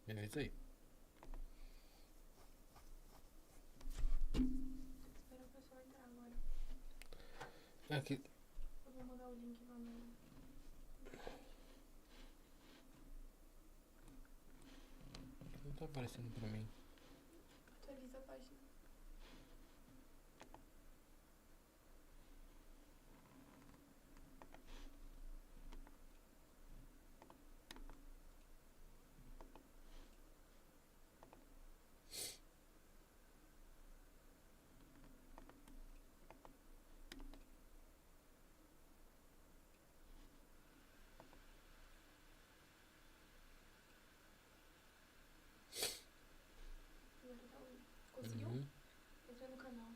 Me avisa aí. Espera o pessoal entrar agora. Aqui. Eu vou mandar o link lá no. Não tá aparecendo pra mim. Atualiza a página. Agora tá o. Conseguiu? Uhum. Entra no canal.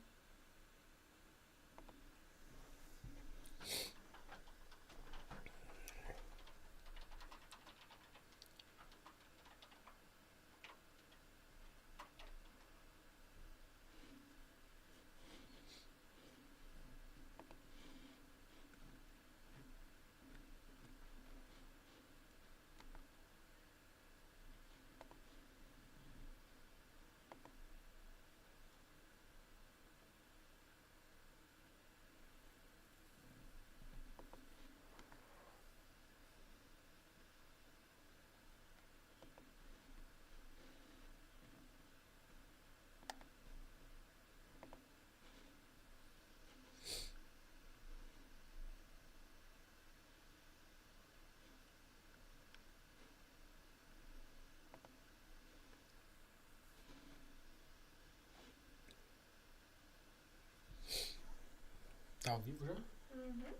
Tá ao vivo já? Uhum.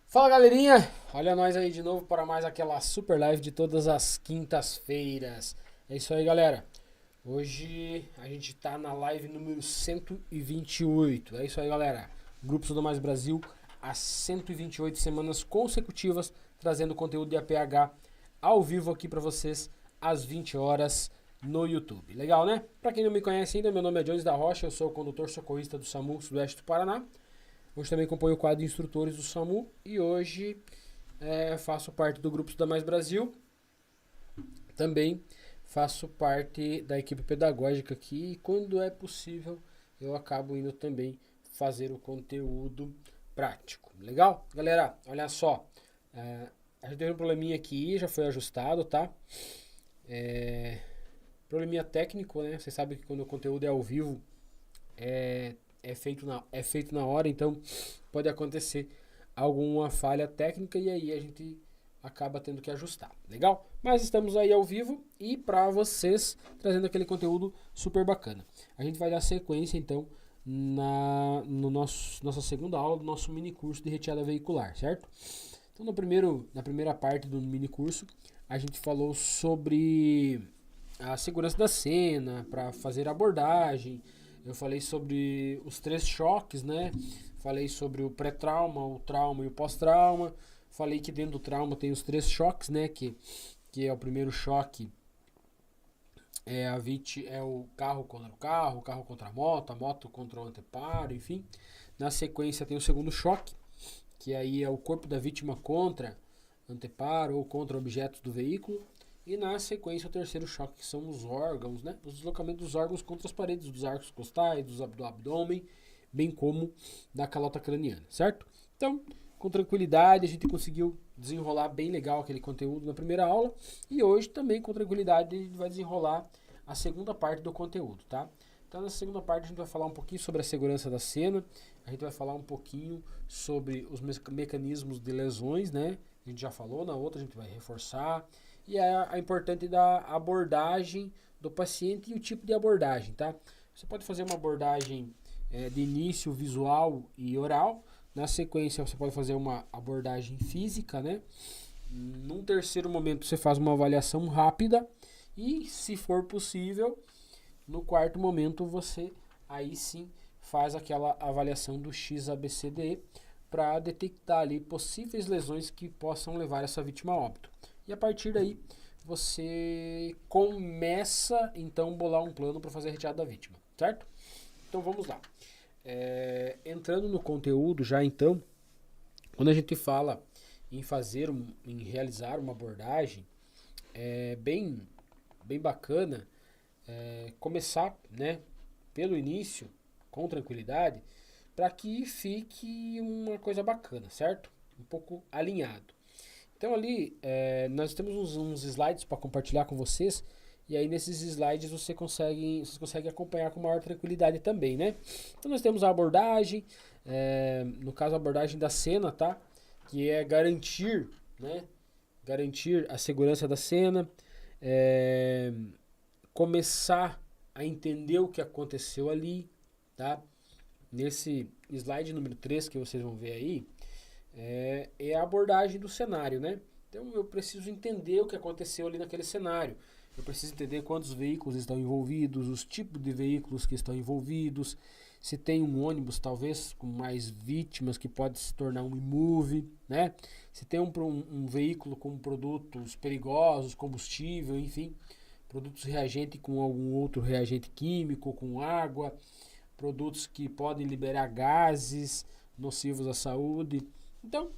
Fala, galerinha! Olha nós aí de novo para mais aquela super live de todas as quintas-feiras. É isso aí, galera. Hoje a gente tá na live número 128. É isso aí, galera. Grupo Estuda Mais Brasil, há 128 semanas consecutivas, trazendo conteúdo de APH ao vivo aqui para vocês, às 20 horas no YouTube. Legal, né? Para quem não me conhece ainda, meu nome é Jones da Rocha, eu sou o condutor socorrista do SAMU Sudoeste do Paraná. Hoje também acompanho o quadro de instrutores do SAMU e hoje faço parte do Grupo Estuda Mais Brasil. Também faço parte da equipe pedagógica aqui e quando é possível eu acabo indo também fazer o conteúdo prático. Legal? Galera, olha só. A gente teve um probleminha aqui, já foi ajustado, tá? Probleminha técnico, né? Você sabe que quando o conteúdo é ao vivo é feito na hora, então pode acontecer alguma falha técnica e aí a gente acaba tendo que ajustar. Legal? Mas estamos aí ao vivo e para vocês trazendo aquele conteúdo super bacana. A gente vai dar sequência então na no nossa segunda aula do nosso mini curso de retirada veicular, certo? Então na primeira parte do mini curso a gente falou sobre a segurança da cena para fazer a abordagem. Eu falei sobre os três choques, né? Falei sobre o pré-trauma, o trauma e o pós-trauma. Falei que dentro do trauma tem os três choques, né? Que é o primeiro choque é o carro contra a moto contra o anteparo, enfim. Na sequência tem o segundo choque, que aí é o corpo da vítima contra anteparo ou contra objetos do veículo. E na sequência o terceiro choque, que são os órgãos, né? Os deslocamentos dos órgãos contra as paredes dos arcos costais, do abdômen, bem como da calota craniana, certo? Então, com tranquilidade, a gente conseguiu desenrolar bem legal aquele conteúdo na primeira aula. E hoje também, com tranquilidade, a gente vai desenrolar a segunda parte do conteúdo, tá? Então, na segunda parte, a gente vai falar um pouquinho sobre a segurança da cena, a gente vai falar um pouquinho sobre os mecanismos de lesões, né? A gente já falou, na outra a gente vai reforçar. E é a importante da abordagem do paciente e o tipo de abordagem, tá? Você pode fazer uma abordagem de início visual e oral. Na sequência, você pode fazer uma abordagem física, né? Num terceiro momento, você faz uma avaliação rápida. E, se for possível, no quarto momento, você aí sim faz aquela avaliação do XABCDE para detectar ali possíveis lesões que possam levar essa vítima a óbito. E a partir daí, você começa então a bolar um plano para fazer a retirada da vítima, certo? Então vamos lá. Entrando no conteúdo já então, quando a gente fala em realizar uma abordagem, é bem bacana começar, né, pelo início, com tranquilidade, para que fique uma coisa bacana, certo? Um pouco alinhado. Então ali nós temos uns slides para compartilhar com vocês. E aí nesses slides vocês conseguem acompanhar com maior tranquilidade também, né? Então nós temos a abordagem, no caso a abordagem da cena, tá? Que é garantir, né? Garantir a segurança da cena, começar a entender o que aconteceu ali, tá? Nesse slide número 3 que vocês vão ver aí, é a abordagem do cenário, né? Então eu preciso entender o que aconteceu ali naquele cenário. Eu preciso entender quantos veículos estão envolvidos, os tipos de veículos que estão envolvidos, se tem um ônibus talvez com mais vítimas que pode se tornar um imove, né? Se tem um veículo com produtos perigosos, combustível, enfim, produtos reagentes com algum outro reagente químico, com água, produtos que podem liberar gases nocivos à saúde. Então,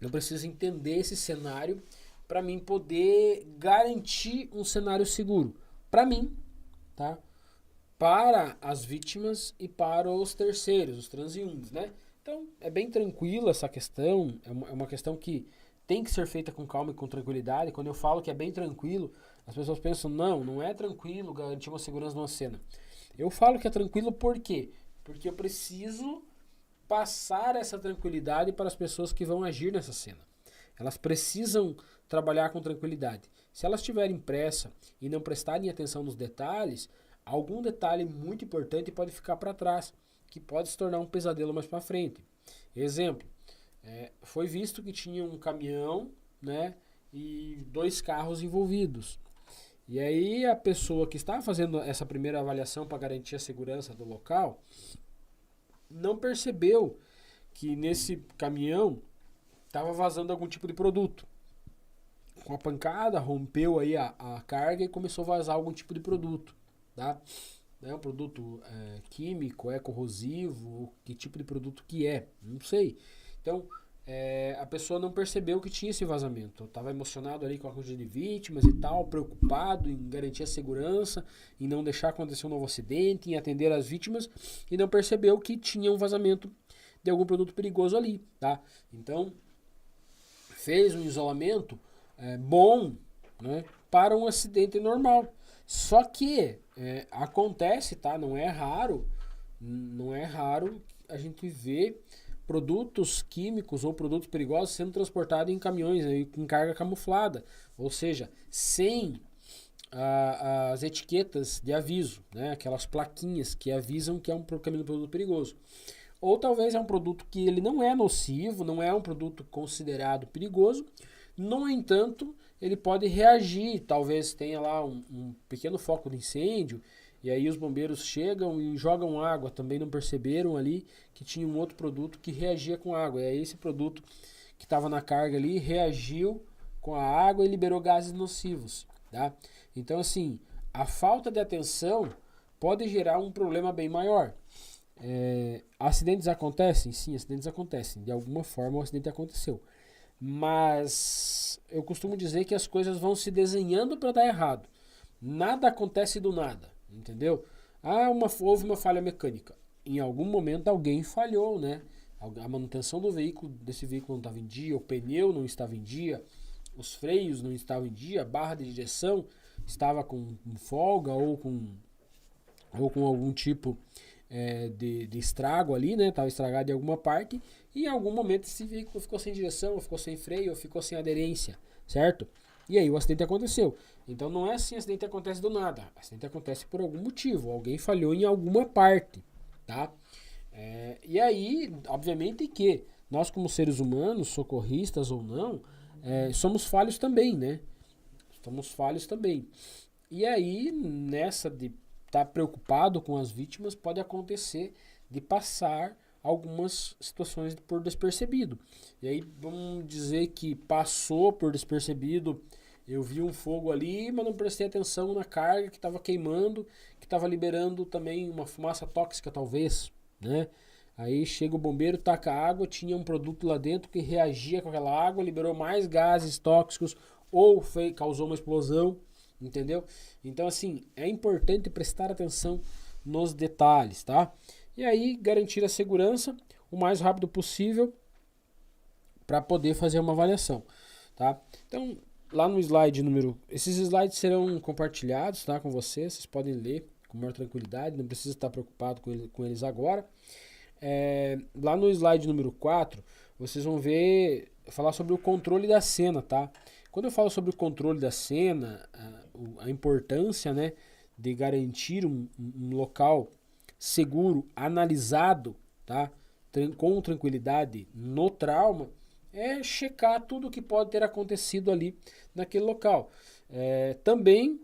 eu preciso entender esse cenário para mim poder garantir um cenário seguro para mim, tá? Para as vítimas e para os terceiros, os transeuntes, né? Então, é bem tranquila essa questão, é uma questão que tem que ser feita com calma e com tranquilidade. Quando eu falo que é bem tranquilo, as pessoas pensam, não é tranquilo garantir uma segurança numa cena. Eu falo que é tranquilo por quê? Porque eu preciso passar essa tranquilidade para as pessoas que vão agir nessa cena. Elas precisam trabalhar com tranquilidade. Se elas tiverem pressa e não prestarem atenção nos detalhes, algum detalhe muito importante pode ficar para trás, que pode se tornar um pesadelo mais para frente. Exemplo, foi visto que tinha um caminhão, né, e 2 carros envolvidos. E aí a pessoa que estava fazendo essa primeira avaliação para garantir a segurança do local não percebeu que nesse caminhão estava vazando algum tipo de produto. Com a pancada, rompeu aí a carga e começou a vazar algum tipo de produto, tá? É um produto químico, corrosivo, que tipo de produto que é, não sei. Então, a pessoa não percebeu que tinha esse vazamento. Estava emocionado ali com a quantidade de vítimas e tal, preocupado em garantir a segurança, em não deixar acontecer um novo acidente, em atender as vítimas, e não percebeu que tinha um vazamento de algum produto perigoso ali, tá? Então, fez um isolamento bom, né, para um acidente normal. Só que acontece, tá? Não é raro a gente ver produtos químicos ou produtos perigosos sendo transportados em caminhões com carga camuflada, ou seja, sem as etiquetas de aviso, né? Aquelas plaquinhas que avisam que é um caminho de produto perigoso. Ou talvez é um produto que ele não é nocivo, não é um produto considerado perigoso, no entanto, ele pode reagir, talvez tenha lá um pequeno foco de incêndio, e aí os bombeiros chegam e jogam água, também não perceberam ali que tinha um outro produto que reagia com água, e aí esse produto que estava na carga ali reagiu com a água e liberou gases nocivos, tá? Então assim, a falta de atenção pode gerar um problema bem maior. Acidentes acontecem? Sim, acidentes acontecem, de alguma forma o acidente aconteceu. Mas eu costumo dizer que as coisas vão se desenhando para dar errado. Nada acontece do nada, entendeu? Houve uma falha mecânica. Em algum momento alguém falhou, né? A manutenção desse veículo não estava em dia, o pneu não estava em dia, os freios não estavam em dia, a barra de direção estava com folga ou com algum tipo de estrago ali, né? Estava estragado em alguma parte. E em algum momento esse veículo ficou sem direção, ou ficou sem freio, ou ficou sem aderência, certo? E aí o acidente aconteceu. Então não é assim, acidente acontece do nada. Acidente acontece por algum motivo, alguém falhou em alguma parte, tá? E aí, obviamente que nós como seres humanos, socorristas ou não, somos falhos também, né? Somos falhos também. E aí, nessa de estar preocupado com as vítimas, pode acontecer de passar algumas situações por despercebido. E aí vamos dizer que passou por despercebido, eu vi um fogo ali, mas não prestei atenção na carga que estava queimando, que estava liberando também uma fumaça tóxica talvez, né? Aí chega o bombeiro, taca água, tinha um produto lá dentro que reagia com aquela água, liberou mais gases tóxicos, ou causou uma explosão, entendeu? Então, assim, é importante prestar atenção nos detalhes, tá? E aí, garantir a segurança o mais rápido possível para poder fazer uma avaliação, tá? Então, lá no slide número... Esses slides serão compartilhados, tá, com vocês podem ler com maior tranquilidade, não precisa estar preocupado com eles agora. Lá no slide número 4, vocês vão ver, falar sobre o controle da cena, tá? Quando eu falo sobre o controle da cena, a importância, né, de garantir um local seguro, analisado, tá? Com tranquilidade no trauma, é checar tudo o que pode ter acontecido ali naquele local. Também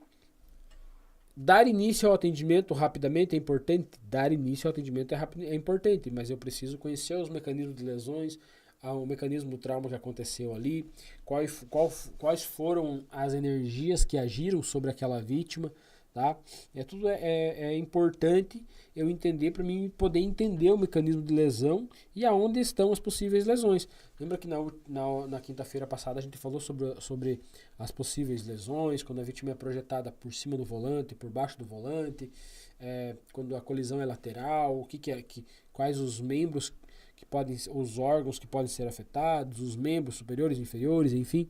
dar início ao atendimento rapidamente é importante. Dar início ao atendimento é importante, mas eu preciso conhecer os mecanismos de lesões, o mecanismo do trauma que aconteceu ali, quais foram as energias que agiram sobre aquela vítima, tá? Tudo é importante eu entender para mim poder entender o mecanismo de lesão e aonde estão as possíveis lesões. Lembra que na quinta-feira passada a gente falou sobre as possíveis lesões, quando a vítima é projetada por cima do volante, por baixo do volante, quando a colisão é lateral, quais os membros os órgãos que podem ser afetados, os membros superiores e inferiores, enfim,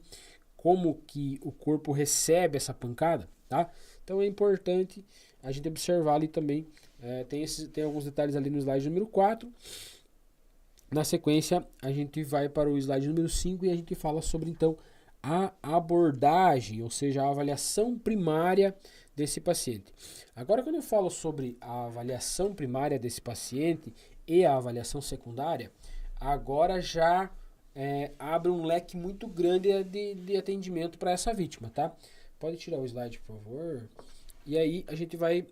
como que o corpo recebe essa pancada, tá? Então é importante a gente observar ali também, tem alguns detalhes ali no slide número 4. Na sequência, a gente vai para o slide número 5 e a gente fala sobre, então, a abordagem, ou seja, a avaliação primária desse paciente. Agora, quando eu falo sobre a avaliação primária desse paciente e a avaliação secundária, agora já abre um leque muito grande de atendimento para essa vítima, tá? Pode tirar o slide, por favor. E aí a gente vai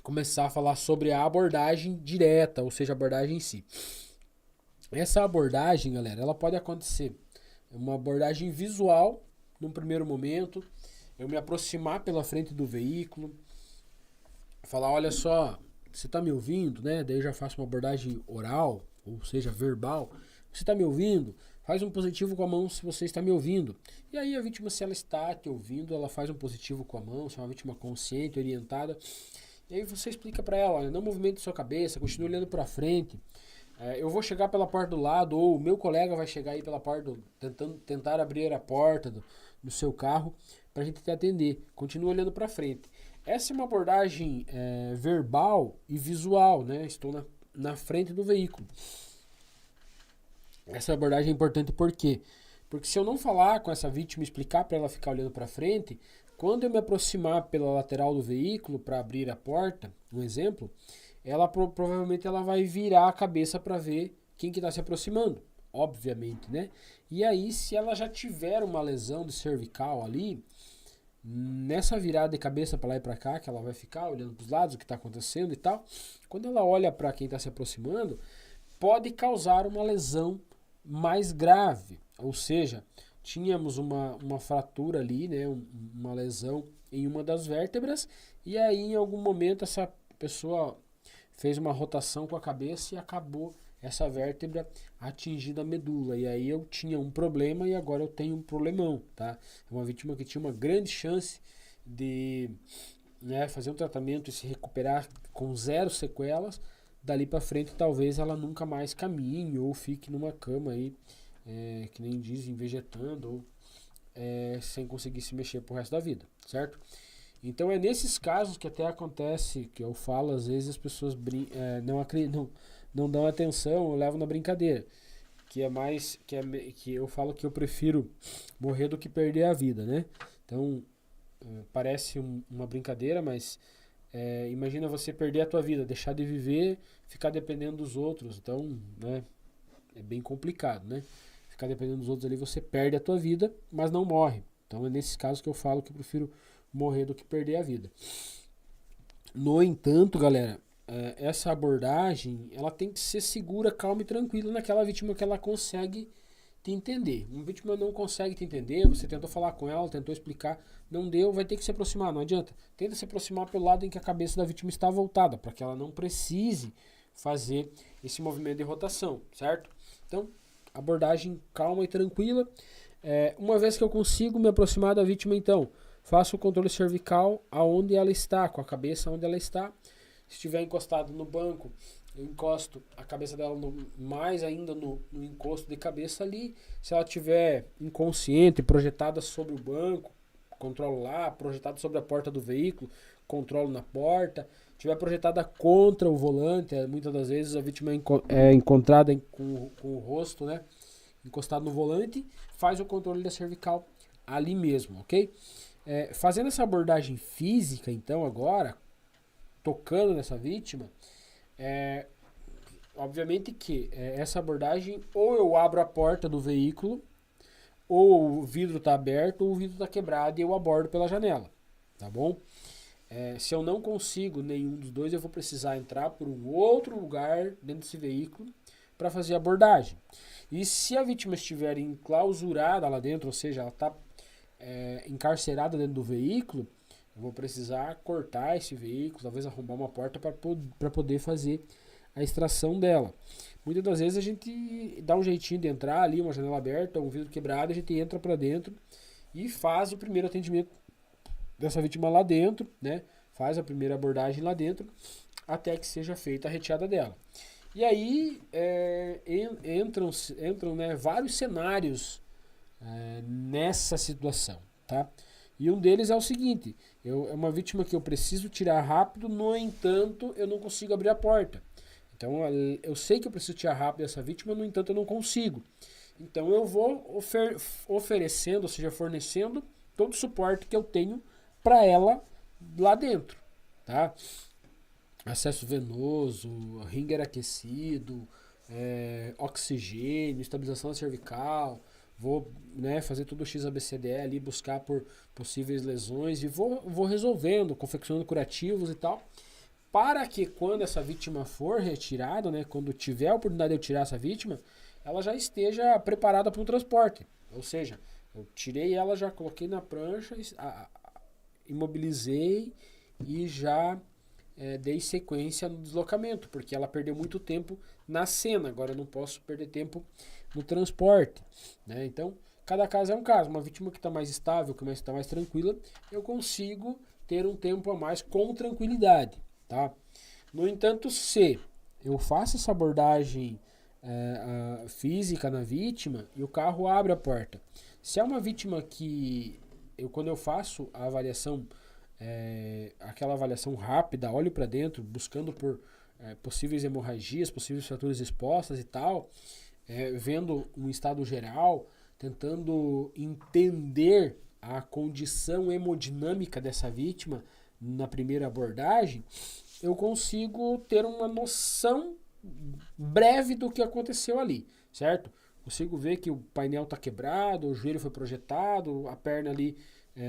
começar a falar sobre a abordagem direta, ou seja, a abordagem em si. Essa abordagem, galera, ela pode acontecer uma abordagem visual, num primeiro momento, eu me aproximar pela frente do veículo, falar, olha só, você está me ouvindo, né? Daí eu já faço uma abordagem oral, ou seja, verbal. Você está me ouvindo? Faz um positivo com a mão se você está me ouvindo. E aí a vítima, se ela está te ouvindo, ela faz um positivo com a mão, se é uma vítima consciente, orientada. E aí você explica para ela, olha, não movimente sua cabeça, continue olhando para frente. Eu vou chegar pela porta do lado, ou o meu colega vai chegar aí pela porta, tentar abrir a porta do seu carro para a gente te atender. Continue olhando para frente. Essa é uma abordagem verbal e visual, né? Estou na frente do veículo. Essa abordagem é importante por quê? Porque se eu não falar com essa vítima, explicar para ela ficar olhando para frente, quando eu me aproximar pela lateral do veículo para abrir a porta, um exemplo, ela provavelmente ela vai virar a cabeça para ver quem que está se aproximando, obviamente, né? E aí, se ela já tiver uma lesão de cervical ali, nessa virada de cabeça para lá e para cá, que ela vai ficar olhando para os lados, o que está acontecendo e tal, quando ela olha para quem está se aproximando, pode causar uma lesão mais grave, ou seja, tínhamos uma fratura ali, né, uma lesão em uma das vértebras, e aí em algum momento essa pessoa fez uma rotação com a cabeça e acabou essa vértebra atingindo a medula, e aí eu tinha um problema e agora eu tenho um problemão, tá? É uma vítima que tinha uma grande chance de, né, fazer um tratamento e se recuperar com 0 sequelas. Dali para frente talvez ela nunca mais caminhe ou fique numa cama aí, que nem dizem, vegetando ou sem conseguir se mexer pro resto da vida, certo? Então é nesses casos que até acontece, que eu falo, às vezes as pessoas não dão atenção ou levam na brincadeira, que eu falo que eu prefiro morrer do que perder a vida, né? Então parece uma brincadeira, mas imagina você perder a tua vida, deixar de viver, ficar dependendo dos outros. Então, né, é bem complicado, né? Ficar dependendo dos outros ali, você perde a tua vida, mas não morre. Então é nesses casos que eu falo que eu prefiro morrer do que perder a vida. No entanto, galera, essa abordagem, ela tem que ser segura, calma e tranquila naquela vítima que ela consegue te entender. Uma vítima não consegue te entender, você tentou falar com ela, tentou explicar, não deu, vai ter que se aproximar, não adianta. Tenta se aproximar pelo lado em que a cabeça da vítima está voltada, para que ela não precise fazer esse movimento de rotação, certo? Então, abordagem calma e tranquila. Uma vez que eu consigo me aproximar da vítima, então, faço o controle cervical aonde ela está, com a cabeça onde ela está. Se estiver encostado no banco, eu encosto a cabeça dela mais ainda no encosto de cabeça ali. Se ela estiver inconsciente, projetada sobre o banco, controlo lá. Projetada sobre a porta do veículo, controlo na porta. Se estiver projetada contra o volante, muitas das vezes a vítima é encontrada com o rosto, né, encostado no volante, faz o controle da cervical ali mesmo, ok? Fazendo essa abordagem física, então, agora, tocando nessa vítima, obviamente que essa abordagem, ou eu abro a porta do veículo, ou o vidro está aberto, ou o vidro está quebrado e eu abordo pela janela, tá bom? Se eu não consigo nenhum dos dois, eu vou precisar entrar por um outro lugar dentro desse veículo para fazer a abordagem. E se a vítima estiver enclausurada lá dentro, ou seja, ela está encarcerada dentro do veículo, eu vou precisar cortar esse veículo, talvez arrombar uma porta para poder fazer a extração dela. Muitas das vezes a gente dá um jeitinho de entrar ali, uma janela aberta, um vidro quebrado, a gente entra para dentro e faz o primeiro atendimento dessa vítima lá dentro, né? Faz a primeira abordagem lá dentro, até que seja feita a retirada dela. E aí entram né, vários cenários nessa situação, tá? E um deles é o seguinte: é uma vítima que eu preciso tirar rápido, no entanto, eu não consigo abrir a porta. Então, eu sei que eu preciso tirar rápido essa vítima, no entanto, eu não consigo. Então, eu vou oferecendo, ou seja, fornecendo todo o suporte que eu tenho para ela lá dentro, tá? Acesso venoso, ringer aquecido, oxigênio, estabilização cervical. Vou, né, fazer todo o XABCDE ali, buscar por possíveis lesões e vou resolvendo, confeccionando curativos e tal, para que quando essa vítima for retirada, né, quando tiver a oportunidade de eu tirar essa vítima, ela já esteja preparada para um transporte. Ou seja, eu tirei ela, já coloquei na prancha, imobilizei e já dei sequência no deslocamento, porque ela perdeu muito tempo na cena, agora eu não posso perder tempo no transporte, né? Então, cada caso é um caso. Uma vítima que está mais estável, que está mais tranquila, eu consigo ter um tempo a mais com tranquilidade, tá? No entanto, se eu faço essa abordagem física na vítima e o carro abre a porta, se é uma vítima que quando eu faço a avaliação, aquela avaliação rápida, olho para dentro, buscando por possíveis hemorragias, possíveis fraturas expostas e tal, vendo um estado geral, tentando entender a condição hemodinâmica dessa vítima na primeira abordagem, eu consigo ter uma noção breve do que aconteceu ali, certo? Consigo ver que o painel está quebrado, o joelho foi projetado, a perna ali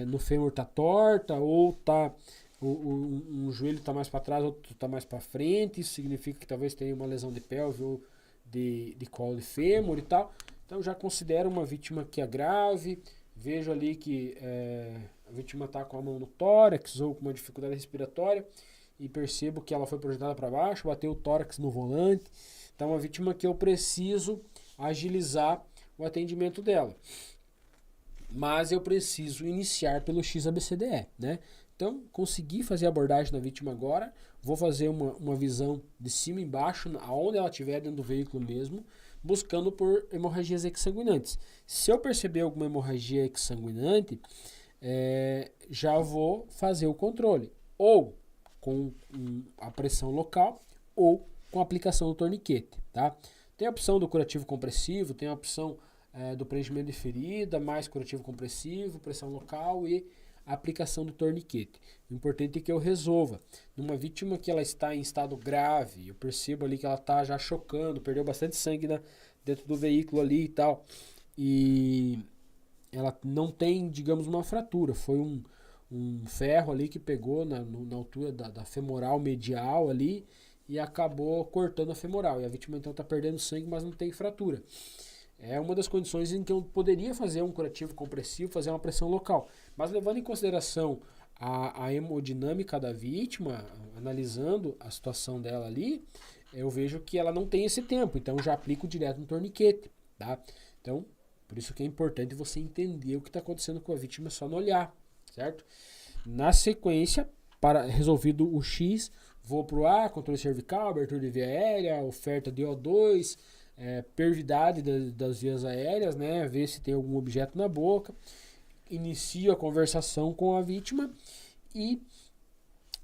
no fêmur está torta, ou tá um joelho está mais para trás, outro está mais para frente. Isso significa que talvez tenha uma lesão de pelve ou de colo de fêmur e tal. Então já considero uma vítima que é grave. Vejo ali que a vítima está com a mão no tórax ou com uma dificuldade respiratória e percebo que ela foi projetada para baixo, bateu o tórax no volante. Então é uma vítima que eu preciso agilizar o atendimento dela. Mas eu preciso iniciar pelo XABCDE, né? Então, consegui fazer a abordagem da vítima agora, vou fazer uma visão de cima e embaixo, aonde ela estiver dentro do veículo mesmo, buscando por hemorragias exsanguinantes. Se eu perceber alguma hemorragia exsanguinante, já vou fazer o controle, ou com a pressão local, ou com a aplicação do torniquete, tá? Tem a opção do curativo compressivo, tem a opção do preenchimento de ferida, mais curativo compressivo, pressão local e a aplicação do torniquete. O importante é que eu resolva. Numa vítima que ela está em estado grave, eu percebo ali que ela está já chocando, perdeu bastante sangue dentro do veículo ali e tal, e ela não tem, digamos, uma fratura, foi um ferro ali que pegou na altura da femoral medial ali e acabou cortando a femoral, e a vítima então está perdendo sangue, mas não tem fratura. É uma das condições em que eu poderia fazer um curativo compressivo, fazer uma pressão local. Mas levando em consideração a hemodinâmica da vítima, analisando a situação dela ali, eu vejo que ela não tem esse tempo. Então eu já aplico direto no torniquete, tá? Então, por isso que é importante você entender o que está acontecendo com a vítima só no olhar, certo? Na sequência, para resolvido o X, vou para o A, controle cervical, abertura de via aérea, oferta de O2, pervidade das vias aéreas, né? Ver se tem algum objeto na boca. Inicio a conversação com a vítima e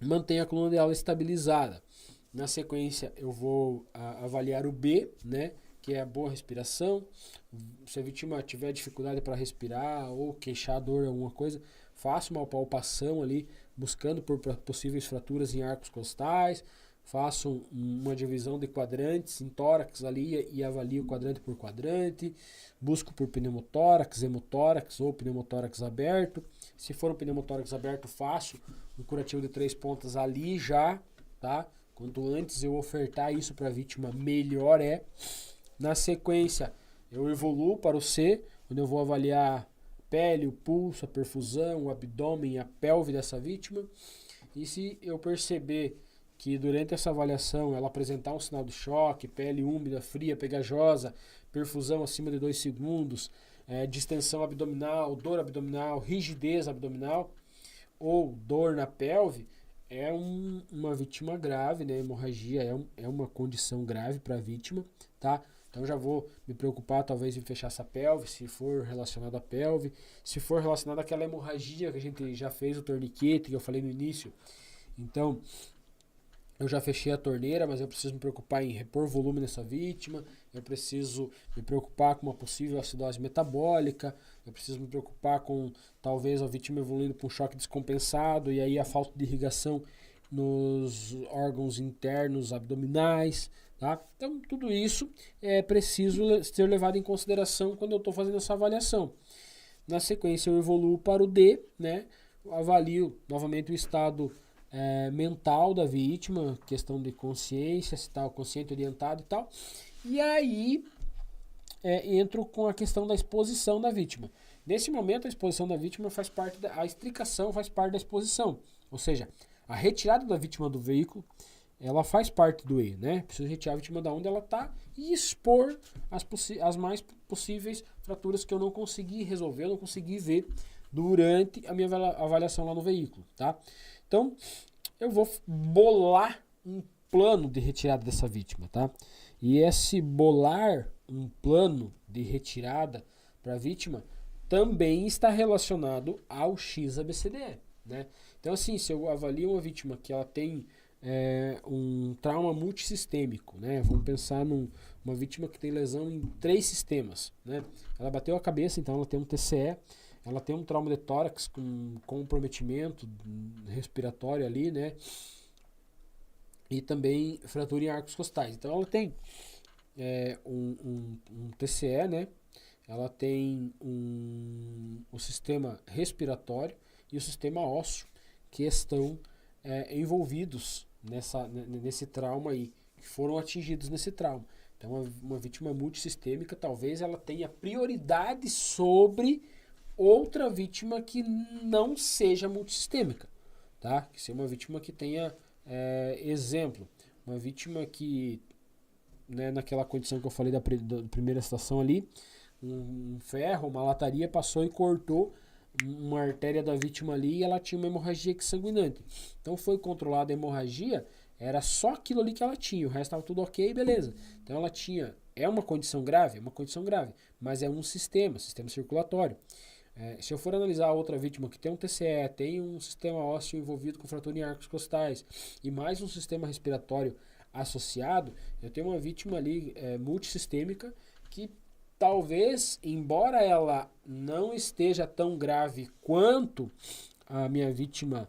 mantenho a coluna dela estabilizada. Na sequência, eu vou avaliar o B, né? Que é a boa respiração. Se a vítima tiver dificuldade para respirar ou queixar dor, alguma coisa, faço uma palpação ali, buscando por possíveis fraturas em arcos costais, faço uma divisão de quadrantes em tórax ali e avalio quadrante por quadrante, busco por pneumotórax, hemotórax ou pneumotórax aberto. Se for um pneumotórax aberto, faço um curativo de 3 pontas ali já, tá? Quanto antes eu ofertar isso para a vítima, melhor é. Na sequência, eu evoluo para o C, onde eu vou avaliar a pele, o pulso, a perfusão, o abdômen, a pelve dessa vítima. E se eu perceber que durante essa avaliação ela apresentar um sinal de choque, pele úmida, fria, pegajosa, perfusão acima de 2 segundos, distensão abdominal, dor abdominal, rigidez abdominal ou dor na pelve, é uma vítima grave, né? Hemorragia é uma condição grave para a vítima, tá? Então já vou me preocupar talvez em fechar essa pelve, se for relacionado à pelve. Se for relacionado àquela hemorragia que a gente já fez o torniquete, que eu falei no início. Então, eu já fechei a torneira, mas eu preciso me preocupar em repor volume nessa vítima. Eu preciso me preocupar com uma possível acidose metabólica. Eu preciso me preocupar com talvez a vítima evoluindo para um choque descompensado e aí a falta de irrigação nos órgãos internos abdominais. Tá? Então, tudo isso é preciso ser levado em consideração quando eu estou fazendo essa avaliação. Na sequência, eu evoluo para o D, né? Avalio novamente o estado mental da vítima, questão de consciência, se está consciente, orientado e tal. E aí, entro com a questão da exposição da vítima. Nesse momento, a exposição da vítima faz parte a explicação faz parte da exposição. Ou seja, a retirada da vítima do veículo, ela faz parte do E, né? Preciso retirar a vítima da onde ela está e expor as mais possíveis fraturas que eu não consegui resolver, eu não consegui ver durante a minha avaliação lá no veículo, tá? Então, eu vou bolar um plano de retirada dessa vítima, tá? E esse bolar um plano de retirada para a vítima também está relacionado ao XABCDE, né? Então, assim, se eu avalio uma vítima que ela tem um trauma multissistêmico, né? Vamos pensar numa vítima que tem lesão em 3 sistemas, né? Ela bateu a cabeça, então ela tem um TCE, ela tem um trauma de tórax com comprometimento respiratório ali, né? E também fratura em arcos costais. Então ela tem um TCE, né? Ela tem o sistema respiratório e o sistema ósseo que estão envolvidos nesse trauma aí, que foram atingidos nesse trauma. Então, uma vítima multissistêmica, talvez ela tenha prioridade sobre outra vítima que não seja multissistêmica, tá? Que seja uma vítima que tenha, exemplo, uma vítima que, né, naquela condição que eu falei da primeira situação ali, um ferro, uma lataria passou e cortou uma artéria da vítima ali e ela tinha uma hemorragia sanguinante. Então foi controlada a hemorragia, era só aquilo ali que ela tinha, o resto estava tudo ok, beleza. Então ela tinha, é uma condição grave, mas é um sistema circulatório. Se eu for analisar a outra vítima que tem um TCE, tem um sistema ósseo envolvido com fratura em arcos costais e mais um sistema respiratório associado, eu tenho uma vítima ali multissistêmica que talvez, embora ela não esteja tão grave quanto a minha vítima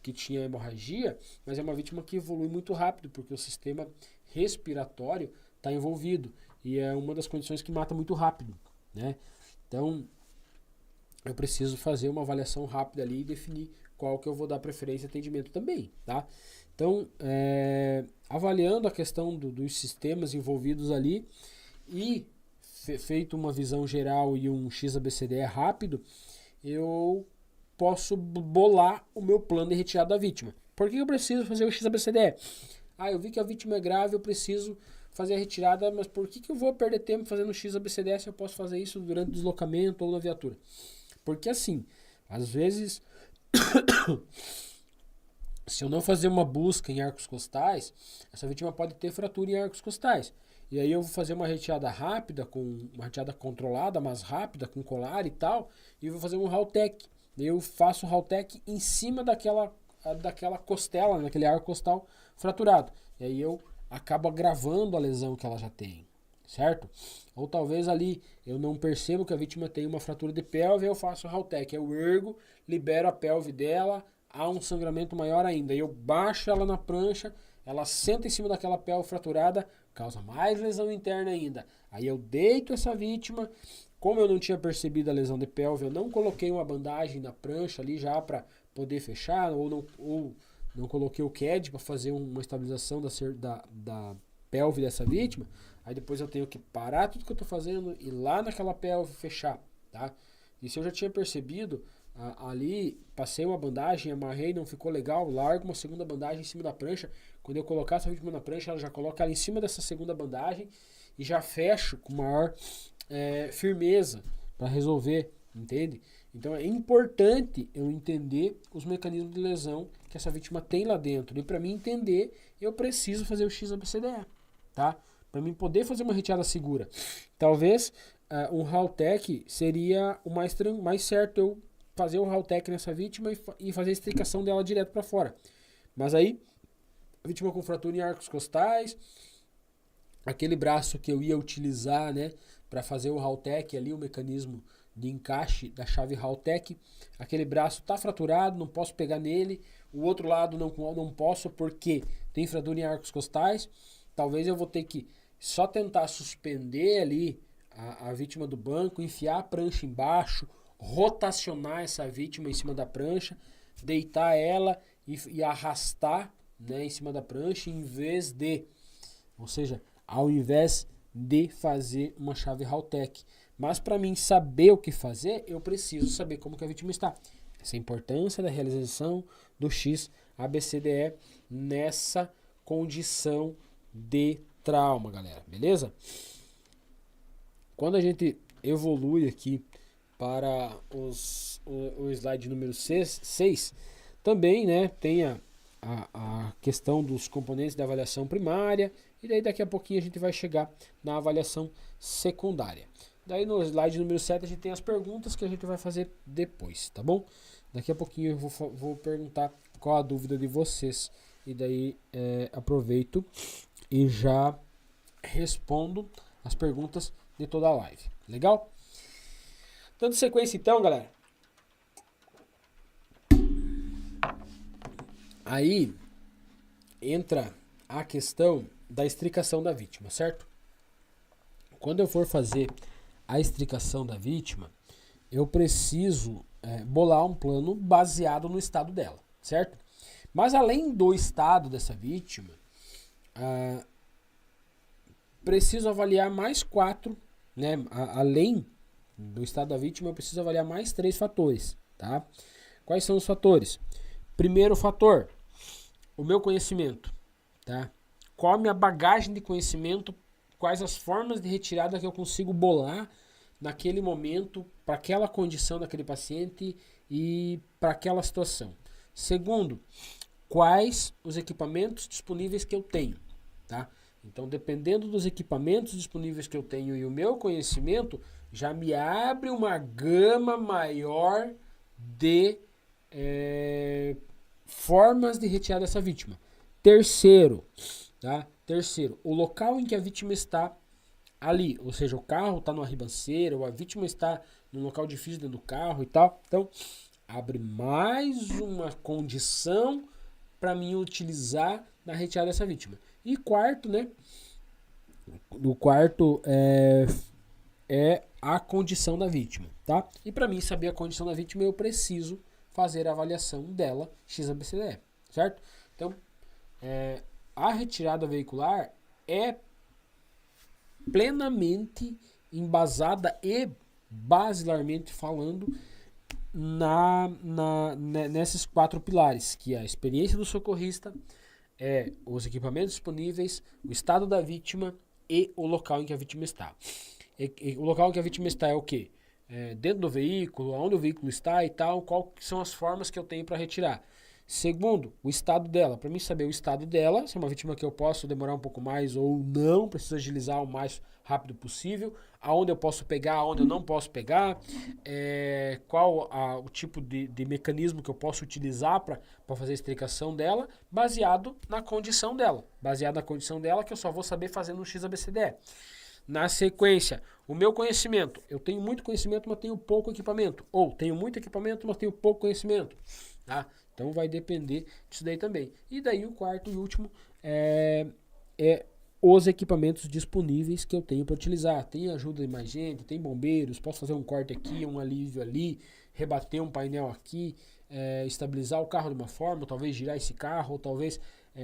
que tinha hemorragia, mas é uma vítima que evolui muito rápido, porque o sistema respiratório está envolvido e é uma das condições que mata muito rápido, né? Então, eu preciso fazer uma avaliação rápida ali e definir qual que eu vou dar preferência e atendimento também, tá? Então, avaliando a questão dos sistemas envolvidos ali, e feito uma visão geral e um XABCDE rápido, eu posso bolar o meu plano de retirada da vítima. Por que eu preciso fazer o XABCDE? Eu vi que a vítima é grave, eu preciso fazer a retirada, mas por que eu vou perder tempo fazendo X ABCDE se eu posso fazer isso durante o deslocamento ou na viatura? Porque assim, às vezes, se eu não fazer uma busca em arcos costais, essa vítima pode ter fratura em arcos costais. E aí eu vou fazer uma retirada rápida, uma retirada controlada, mas rápida, com colar e tal, e vou fazer um Haltech. Eu faço o Haltech em cima daquela costela, naquele arco costal fraturado. E aí eu acabo agravando a lesão que ela já tem, certo? Ou talvez ali eu não percebo que a vítima tem uma fratura de pelve, eu faço o Haltech, eu ergo, libero a pelve dela, há um sangramento maior ainda. Eu baixo ela na prancha, ela senta em cima daquela pelve fraturada, causa mais lesão interna ainda. Aí eu deito essa vítima, como eu não tinha percebido a lesão de pelve, eu não coloquei uma bandagem na prancha ali já para poder fechar, ou não coloquei o CAD para fazer uma estabilização da pelve dessa vítima. Aí depois eu tenho que parar tudo que eu estou fazendo, ir lá naquela pelve fechar, tá? E se eu já tinha percebido, ali passei uma bandagem, amarrei, não ficou legal, largo uma segunda bandagem em cima da prancha. Quando eu colocar essa vítima na prancha, ela já coloca ela em cima dessa segunda bandagem e já fecho com maior firmeza para resolver, entende? Então é importante eu entender os mecanismos de lesão que essa vítima tem lá dentro. E para mim entender, eu preciso fazer o X ABCDE, tá? Para mim poder fazer uma retirada segura. Talvez um Haltech seria o mais certo eu fazer o Haltech nessa vítima e fazer a extricação dela direto para fora. Mas aí, a vítima com fratura em arcos costais, aquele braço que eu ia utilizar, né, para fazer o Haltech ali, o mecanismo de encaixe da chave Haltech, aquele braço está fraturado, não posso pegar nele, o outro lado não posso porque tem fratura em arcos costais, talvez eu vou ter que só tentar suspender ali a vítima do banco, enfiar a prancha embaixo, rotacionar essa vítima em cima da prancha, deitar ela e arrastar, né, em cima da prancha, ou seja, ao invés de fazer uma chave Haltech. Mas para mim saber o que fazer, eu preciso saber como que a vítima está. Essa é a importância da realização do X ABCDE nessa condição de trauma, galera, beleza? Quando a gente evolui aqui para o slide número 6, também, né, tem a questão dos componentes da avaliação primária, e daí daqui a pouquinho a gente vai chegar na avaliação secundária. Daí no slide número 7 a gente tem as perguntas que a gente vai fazer depois, tá bom? Daqui a pouquinho eu vou perguntar qual a dúvida de vocês, e daí aproveito e já respondo as perguntas de toda a live. Legal? Dando sequência então, galera. Aí entra a questão da extricação da vítima, certo? Quando eu for fazer a extricação da vítima, eu preciso bolar um plano baseado no estado dela, certo? Mas além do estado dessa vítima, preciso avaliar mais 4, né? Além do estado da vítima, eu preciso avaliar mais 3 fatores, tá? Quais são os fatores? Primeiro fator, o meu conhecimento, tá? Qual a minha bagagem de conhecimento, quais as formas de retirada que eu consigo bolar naquele momento, para aquela condição daquele paciente e para aquela situação. Segundo, quais os equipamentos disponíveis que eu tenho, tá? Então, dependendo dos equipamentos disponíveis que eu tenho e o meu conhecimento, já me abre uma gama maior de formas de retirada dessa vítima. Terceiro, tá? Terceiro, o local em que a vítima está ali, ou seja, o carro está numa ribanceira, ou a vítima está num local difícil dentro do carro e tal. Então, abre mais uma condição para mim utilizar na retirada dessa vítima. E quarto, né? O quarto é a condição da vítima, tá? E para mim saber a condição da vítima, eu preciso fazer a avaliação dela XABCDE, certo? Então, a retirada veicular é plenamente embasada e basilarmente falando nesses 4 pilares, que é a experiência do socorrista, os equipamentos disponíveis, o estado da vítima e o local em que a vítima está. O local em que a vítima está é o quê? Dentro do veículo, onde o veículo está e tal, quais são as formas que eu tenho para retirar. Segundo, o estado dela. Para mim saber o estado dela, se é uma vítima que eu posso demorar um pouco mais ou não, preciso agilizar o mais rápido possível, aonde eu posso pegar, aonde eu não posso pegar, qual o tipo de mecanismo que eu posso utilizar para fazer a extricação dela, baseado na condição dela. Baseado na condição dela, que eu só vou saber fazendo um XABCDE. Na sequência, o meu conhecimento. Eu tenho muito conhecimento, mas tenho pouco equipamento. Ou tenho muito equipamento, mas tenho pouco conhecimento. Tá? Então vai depender disso daí também. E daí o quarto e último é os equipamentos disponíveis que eu tenho para utilizar. Tem ajuda de mais gente, tem bombeiros, posso fazer um corte aqui, um alívio ali, rebater um painel aqui, estabilizar o carro de uma forma, ou talvez girar esse carro, ou talvez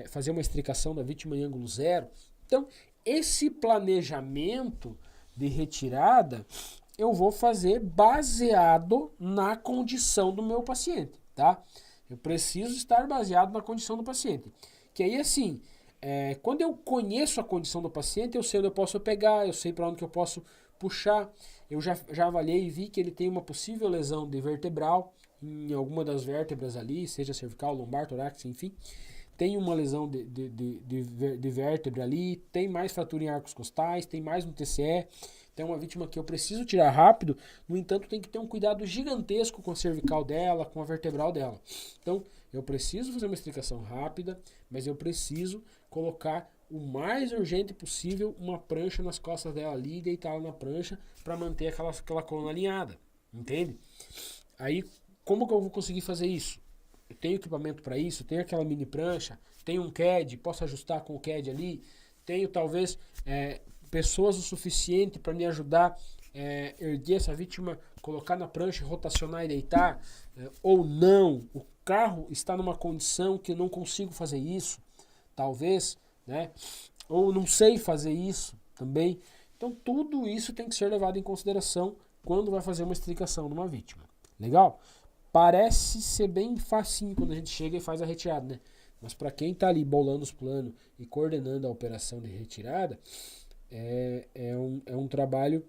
fazer uma extricação da vítima em ângulo zero. Então, esse planejamento de retirada eu vou fazer baseado na condição do meu paciente, tá? Eu preciso estar baseado na condição do paciente. Que aí, assim, quando eu conheço a condição do paciente, eu sei onde eu posso pegar, eu sei para onde que eu posso puxar. Eu já avaliei e vi que ele tem uma possível lesão de vertebral em alguma das vértebras ali, seja cervical, lombar, torácica, enfim. Tem uma lesão de vértebra ali, tem mais fratura em arcos costais, tem mais no TCE. Então é uma vítima que eu preciso tirar rápido, no entanto tem que ter um cuidado gigantesco com a cervical dela, com a vertebral dela. Então eu preciso fazer uma extricação rápida, mas eu preciso colocar o mais urgente possível uma prancha nas costas dela ali e deitá-la na prancha para manter aquela coluna alinhada, entende? Aí como que eu vou conseguir fazer isso? Eu tenho equipamento para isso, tenho aquela mini prancha, tenho um CAD, posso ajustar com o CAD ali, tenho talvez pessoas o suficiente para me ajudar erguer essa vítima, colocar na prancha, rotacionar e deitar, ou não, o carro está numa condição que eu não consigo fazer isso, talvez, né? Ou não sei fazer isso também. Então tudo isso tem que ser levado em consideração quando vai fazer uma extricação numa vítima. Legal? Parece ser bem facinho quando a gente chega e faz a retirada, né? Mas para quem está ali bolando os planos e coordenando a operação de retirada, é um trabalho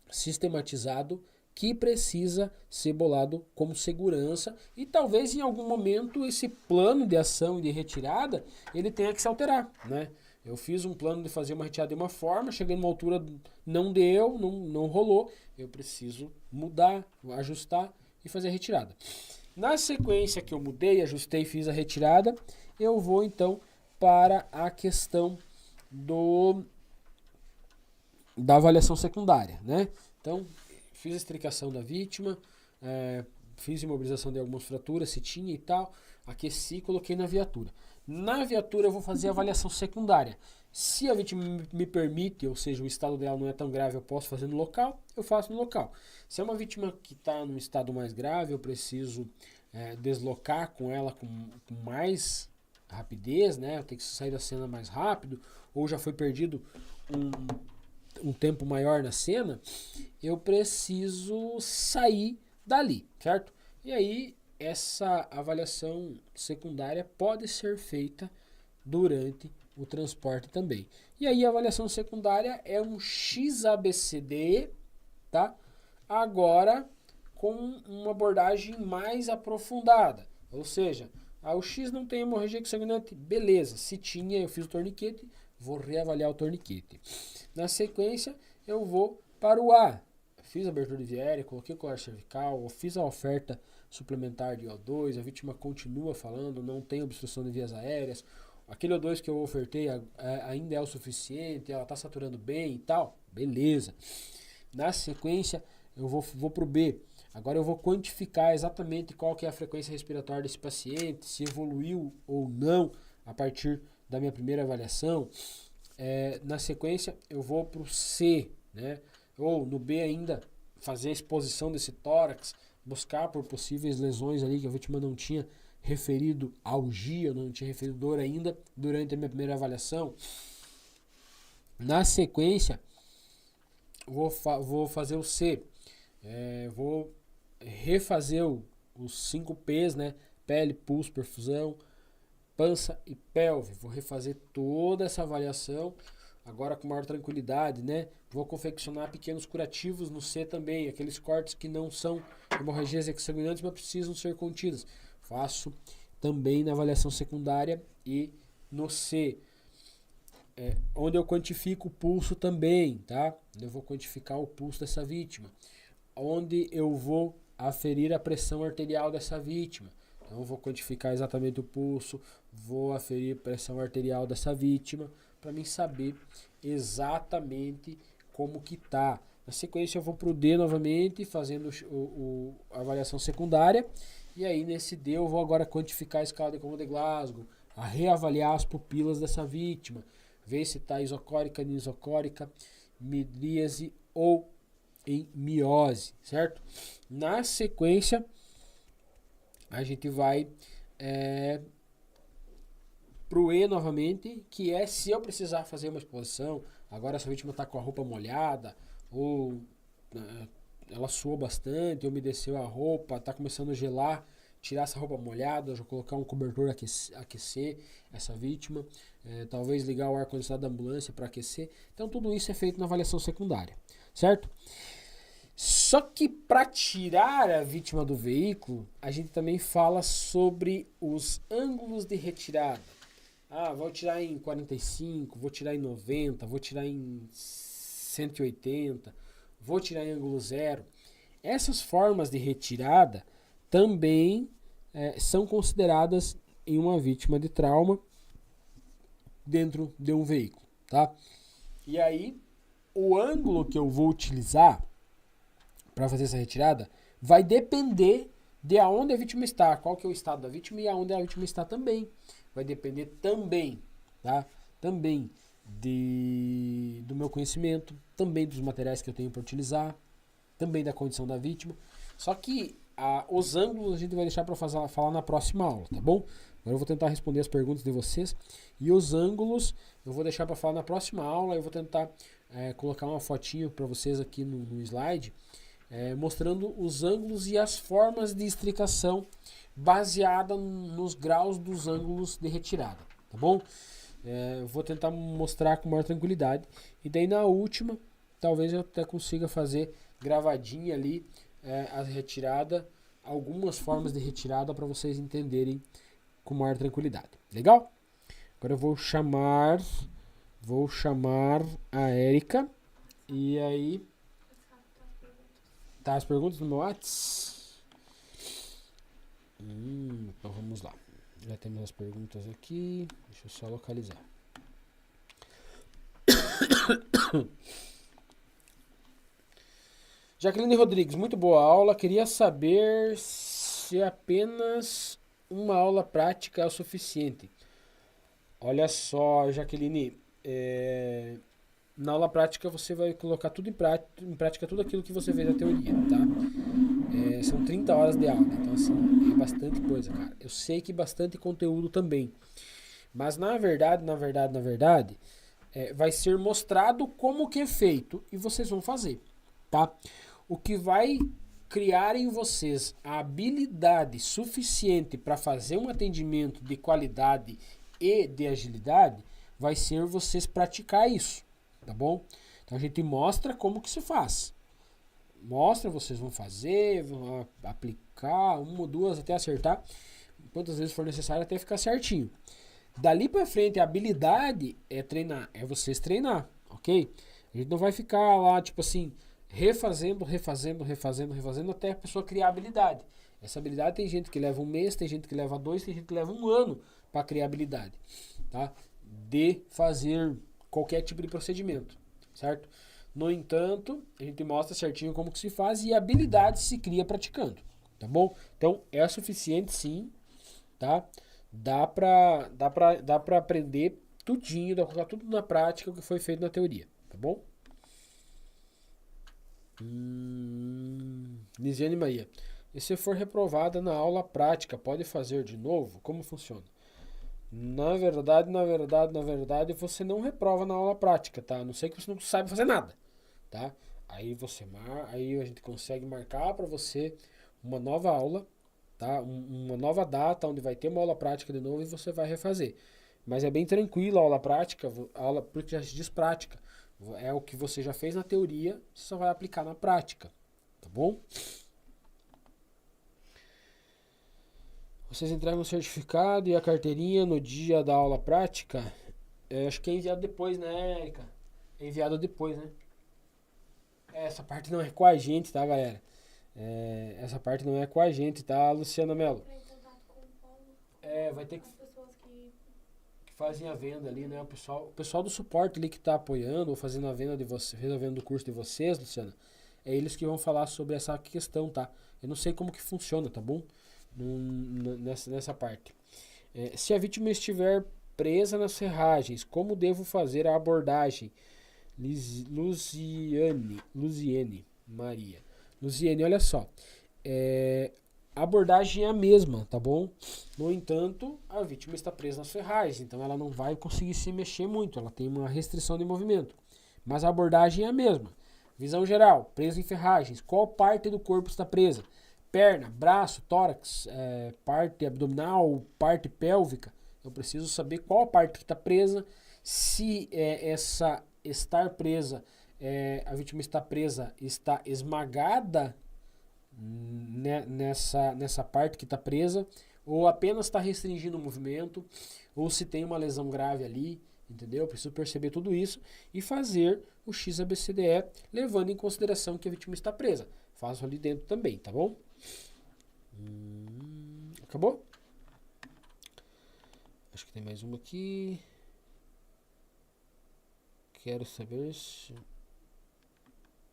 sistematizado que precisa ser bolado como segurança e talvez em algum momento esse plano de ação e de retirada ele tenha que se alterar, né? Eu fiz um plano de fazer uma retirada de uma forma, cheguei numa altura, não deu, não rolou, eu preciso mudar, ajustar e fazer a retirada. Na sequência que eu mudei, ajustei e fiz a retirada, eu vou então para a questão da avaliação secundária, né? Então, fiz a extricação da vítima, fiz imobilização de algumas fraturas, se tinha e tal, aqueci e coloquei na viatura. Na viatura eu vou fazer a avaliação secundária. Se a vítima me permite, ou seja, o estado dela não é tão grave, eu posso fazer no local, eu faço no local. Se é uma vítima que está num estado mais grave, eu preciso deslocar com ela com mais rapidez, né? Eu tenho que sair da cena mais rápido, ou já foi perdido um tempo maior na cena, eu preciso sair dali, certo? E aí, essa avaliação secundária pode ser feita durante o transporte também. E aí, a avaliação secundária é um XABCD, tá? Agora, com uma abordagem mais aprofundada. Ou seja, o X não tem hemorragia sanguinante, beleza. Se tinha, eu fiz o torniquete, vou reavaliar o torniquete. Na sequência, eu vou para o A. Fiz a abertura de viária, coloquei o colar cervical, fiz a oferta suplementar de O2, a vítima continua falando, não tem obstrução de vias aéreas, aquele O2 que eu ofertei ainda é o suficiente, ela está saturando bem e tal, beleza. Na sequência, eu vou para o B. Agora eu vou quantificar exatamente qual que é a frequência respiratória desse paciente, se evoluiu ou não a partir da minha primeira avaliação. Na sequência, eu vou para o C, né? Ou no B ainda, fazer a exposição desse tórax, buscar por possíveis lesões ali que a vítima não tinha referido algia, não tinha referido dor ainda durante a minha primeira avaliação. Na sequência, vou fazer o C. Vou refazer os 5 P's, né? Pele, pulso, perfusão, pança e pelve. Vou refazer toda essa avaliação agora com maior tranquilidade, né? Vou confeccionar pequenos curativos no C também, aqueles cortes que não são hemorragias exsanguinantes, mas precisam ser contidas. Faço também na avaliação secundária e no C, onde eu quantifico o pulso também, tá? Eu vou quantificar o pulso dessa vítima, onde eu vou aferir a pressão arterial dessa vítima. Então eu vou quantificar exatamente o pulso, vou aferir a pressão arterial dessa vítima, para mim saber exatamente como que tá. Na sequência eu vou pro D novamente, fazendo a avaliação secundária, e aí nesse D eu vou agora quantificar a escala de Como de Glasgow, a reavaliar as pupilas dessa vítima, ver se está isocórica, anisocórica, midríase ou em miose, certo? Na sequência, a gente vai pro E novamente, que é se eu precisar fazer uma exposição, agora essa vítima está com a roupa molhada, ou ela suou bastante, umedeceu a roupa, está começando a gelar, tirar essa roupa molhada, já colocar um cobertor aquecer essa vítima, talvez ligar o ar-condicionado da ambulância para aquecer. Então tudo isso é feito na avaliação secundária, certo? Só que para tirar a vítima do veículo, a gente também fala sobre os ângulos de retirada. Vou tirar em 45, vou tirar em 90, vou tirar em 180, vou tirar em ângulo zero. Essas formas de retirada também são consideradas em uma vítima de trauma dentro de um veículo, tá? E aí, o ângulo que eu vou utilizar para fazer essa retirada vai depender de aonde a vítima está, qual que é o estado da vítima e aonde a vítima está também. Vai depender também, tá? Também do meu conhecimento, também dos materiais que eu tenho para utilizar, também da condição da vítima. Só que os ângulos a gente vai deixar para falar na próxima aula, tá bom? Agora eu vou tentar responder as perguntas de vocês. E os ângulos eu vou deixar para falar na próxima aula. Eu vou tentar colocar uma fotinho para vocês aqui no slide, mostrando os ângulos e as formas de estricação baseada nos graus dos ângulos de retirada, tá bom? Vou tentar mostrar com maior tranquilidade. E daí na última, talvez eu até consiga fazer gravadinha ali a retirada, algumas formas de retirada para vocês entenderem com maior tranquilidade. Legal? Agora eu vou chamar a Érica. E aí, tá as perguntas no meu WhatsApp? Então vamos lá. Já temos as perguntas aqui. Deixa eu só localizar. Jaqueline Rodrigues, muito boa aula. Queria saber se apenas uma aula prática é o suficiente. Olha só, Jaqueline, na aula prática você vai colocar tudo em prática tudo aquilo que você fez na teoria, tá? São 30 horas de aula, então assim, é bastante coisa, cara. Eu sei que bastante conteúdo também, mas na verdade, vai ser mostrado como que é feito e vocês vão fazer, tá? O que vai criar em vocês a habilidade suficiente para fazer um atendimento de qualidade e de agilidade vai ser vocês praticar isso, tá bom? Então a gente mostra como que se faz. Mostra, vocês vão fazer, vão aplicar, uma ou duas até acertar, quantas vezes for necessário até ficar certinho. Dali pra frente, a habilidade é treinar, é vocês treinar, ok? A gente não vai ficar lá, tipo assim, refazendo até a pessoa criar habilidade. Essa habilidade tem gente que leva um mês, tem gente que leva 2, tem gente que leva 1 ano para criar habilidade, tá? De fazer qualquer tipo de procedimento, certo? No entanto, a gente mostra certinho como que se faz e a habilidade se cria praticando, tá bom? Então, é suficiente sim, tá? Dá pra aprender tudinho, dá pra colocar tudo na prática o que foi feito na teoria, tá bom? Lisiane Maria. E se for reprovada na aula prática, pode fazer de novo? Como funciona? Na verdade, você não reprova na aula prática, tá? A não ser que você não saiba fazer nada, tá? Aí a gente consegue marcar para você uma nova aula, tá? Uma nova data onde vai ter uma aula prática de novo e você vai refazer. Mas é bem tranquilo a aula prática, a aula, porque já se diz prática. É o que você já fez na teoria, você só vai aplicar na prática, tá bom? Vocês entregam o certificado e a carteirinha no dia da aula prática? Acho que é enviado depois, né, Erika? É enviado depois, né? Essa parte não é com a gente, tá, galera? Essa parte não é com a gente, tá, Luciana Mello? Entrar em contato com o Paulo, Vai ter que as pessoas que... fazem a venda ali, né? O pessoal do suporte ali que tá apoiando ou fazendo a venda de você, fez a venda do curso de vocês, Luciana, é eles que vão falar sobre essa questão, tá? Eu não sei como que funciona, tá bom? Nessa parte. Se a vítima estiver presa nas ferragens, como devo fazer a abordagem? Luziene Maria. Luziene, olha só. A abordagem é a mesma, tá bom? No entanto, a vítima está presa nas ferragens, então ela não vai conseguir se mexer muito, ela tem uma restrição de movimento. Mas a abordagem é a mesma. Visão geral, presa em ferragens. Qual parte do corpo está presa? Perna, braço, tórax, parte abdominal, parte pélvica. Eu preciso saber qual a parte que está presa, se essa estar presa, a vítima está presa, está esmagada nessa parte que está presa, ou apenas está restringindo o movimento, ou se tem uma lesão grave ali, entendeu? Eu preciso perceber tudo isso e fazer o XABCDE levando em consideração que a vítima está presa. Faço ali dentro também, tá bom? Acabou? Acho que tem mais uma aqui. Quero saber se...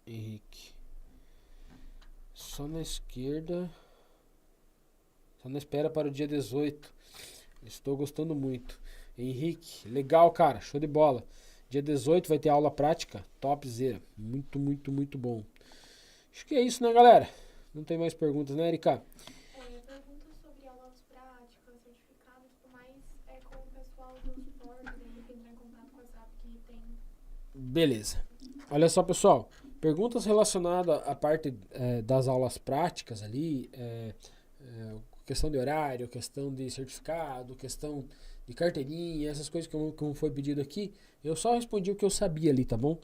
Henrique. Só na esquerda. Só na espera para o dia 18. Estou gostando muito. Henrique, legal, cara. Show de bola. Dia 18 vai ter aula prática. Topzera. Muito, muito, muito bom. Acho que é isso, né, galera? Não tem mais perguntas, né, Erika? Perguntas sobre aulas práticas, certificados e tudo mais, com o pessoal do suporte, daí que entrar em contato com o WhatsApp que tem. Beleza. Olha só, pessoal. Perguntas relacionadas à parte das aulas práticas ali, questão de horário, questão de certificado, questão de carteirinha, essas coisas como foi pedido aqui, eu só respondi o que eu sabia ali, tá bom?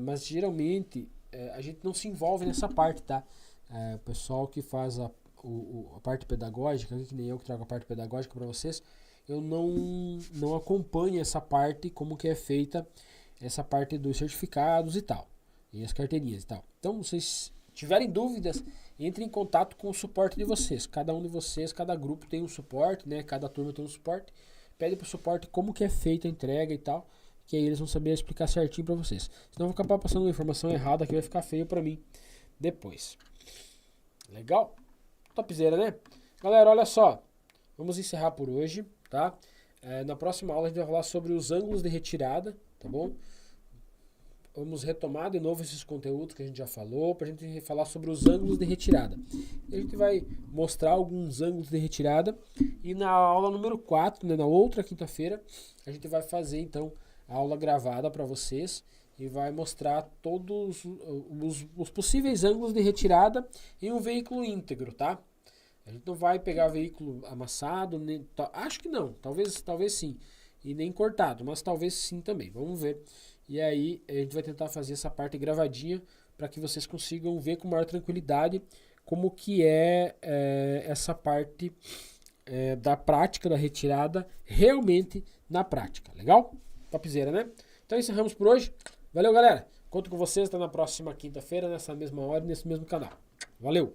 Mas geralmente a gente não se envolve nessa parte, tá? O pessoal que faz a parte pedagógica, que nem eu que trago a parte pedagógica para vocês, eu não acompanho essa parte, como que é feita essa parte dos certificados e tal, e as carteirinhas e tal. Então, vocês tiverem dúvidas, entre em contato com o suporte de vocês. Cada um de vocês, cada grupo tem um suporte, né? Cada turma tem um suporte. Pede pro suporte como que é feita a entrega e tal, que aí eles vão saber explicar certinho para vocês. Senão eu vou acabar passando uma informação errada que vai ficar feio para mim depois. Legal? Topzera, né? Galera, olha só. Vamos encerrar por hoje, tá? Na próxima aula a gente vai falar sobre os ângulos de retirada, tá bom? Vamos retomar de novo esses conteúdos que a gente já falou, pra gente falar sobre os ângulos de retirada. E a gente vai mostrar alguns ângulos de retirada. E na aula número 4, né, na outra quinta-feira, a gente vai fazer então a aula gravada para vocês e vai mostrar todos os possíveis ângulos de retirada em um veículo íntegro, tá? A gente não vai pegar veículo amassado, nem, acho que não, talvez sim, e nem cortado, mas talvez sim também, vamos ver. E aí a gente vai tentar fazer essa parte gravadinha para que vocês consigam ver com maior tranquilidade como que essa parte da prática da retirada realmente na prática, legal? Topzera, né? Então encerramos por hoje. Valeu, galera. Conto com vocês, até na próxima quinta-feira, nessa mesma hora, nesse mesmo canal. Valeu!